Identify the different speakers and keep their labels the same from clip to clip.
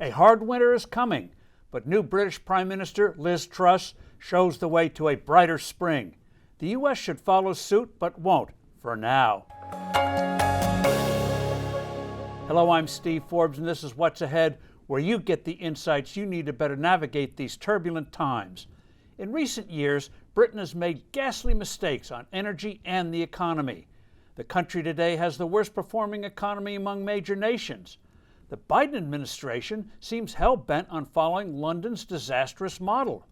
Speaker 1: A hard winter is coming, but new British Prime Minister Liz Truss shows the way to a brighter spring. The U.S. should follow suit, but won't for now. Hello, I'm Steve Forbes, and this is What's Ahead, where you get the insights you need to better navigate these turbulent times. In recent years, Britain has made ghastly mistakes on energy and the economy. The country today has the worst performing economy among major nations. The Biden administration seems hell-bent on following London's disastrous model.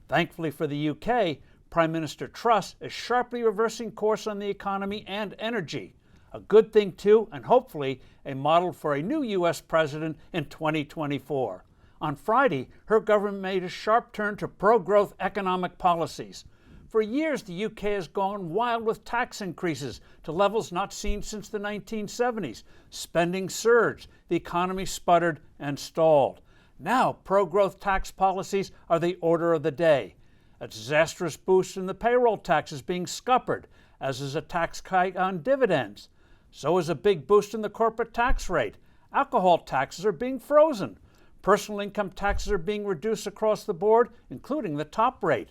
Speaker 1: Thankfully for the UK, Prime Minister Truss is sharply reversing course on the economy and energy. A good thing too, and hopefully a model for a new U.S. president in 2024. On Friday, her government made a sharp turn to pro-growth economic policies. For years, the UK has gone wild with tax increases to levels not seen since the 1970s. Spending surged, the economy sputtered and stalled. Now, pro-growth tax policies are the order of the day. A disastrous boost in the payroll tax is being scuppered, as is a tax hike on dividends. So is a big boost in the corporate tax rate. Alcohol taxes are being frozen. Personal income taxes are being reduced across the board, including the top rate.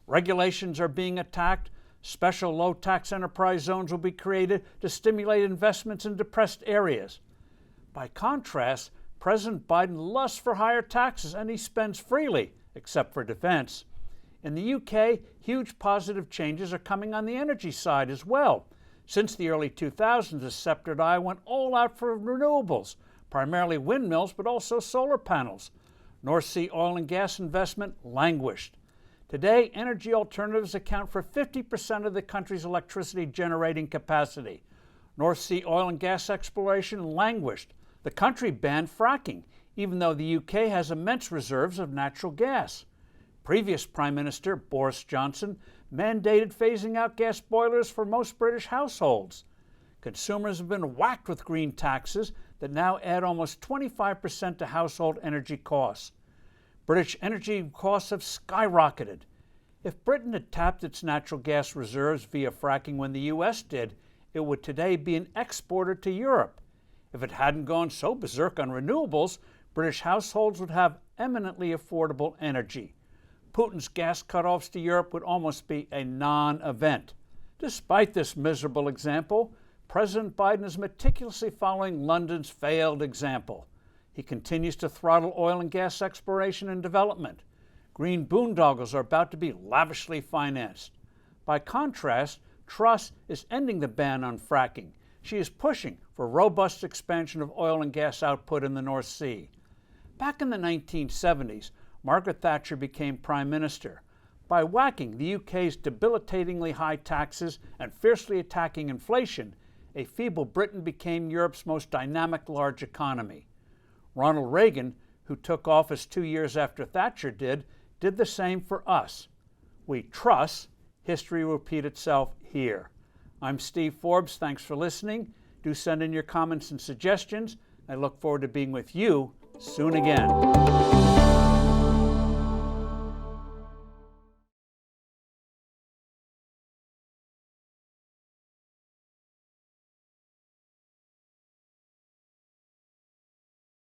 Speaker 1: Regulations are being attacked. Special low-tax enterprise zones will be created to stimulate investments in depressed areas. By contrast, President Biden lusts for higher taxes, and he spends freely, except for defense. In the UK, huge positive changes are coming on the energy side as well. Since the early 2000s, the sceptered eye went all out for renewables, primarily windmills, but also solar panels. North Sea oil and gas investment languished. Today, energy alternatives account for 50% of the country's electricity generating capacity. North Sea oil and gas exploration languished. The country banned fracking, even though the UK has immense reserves of natural gas. Previous Prime Minister Boris Johnson mandated phasing out gas boilers for most British households. Consumers have been whacked with green taxes that now add almost 25% to household energy costs. British energy costs have skyrocketed. If Britain had tapped its natural gas reserves via fracking when the U.S. did, it would today be an exporter to Europe. If it hadn't gone so berserk on renewables, British households would have eminently affordable energy. Putin's gas cutoffs to Europe would almost be a non-event. Despite this miserable example, President Biden is meticulously following London's failed example. He continues to throttle oil and gas exploration and development. Green boondoggles are about to be lavishly financed. By contrast, Truss is ending the ban on fracking. She is pushing for robust expansion of oil and gas output in the North Sea. Back in the 1970s, Margaret Thatcher became Prime Minister. By whacking the UK's debilitatingly high taxes and fiercely attacking inflation, a feeble Britain became Europe's most dynamic large economy. Ronald Reagan, who took office 2 years after Thatcher did the same for us. We truss, history will repeat itself here. I'm Steve Forbes. Thanks for listening. Do send in your comments and suggestions. I look forward to being with you soon again.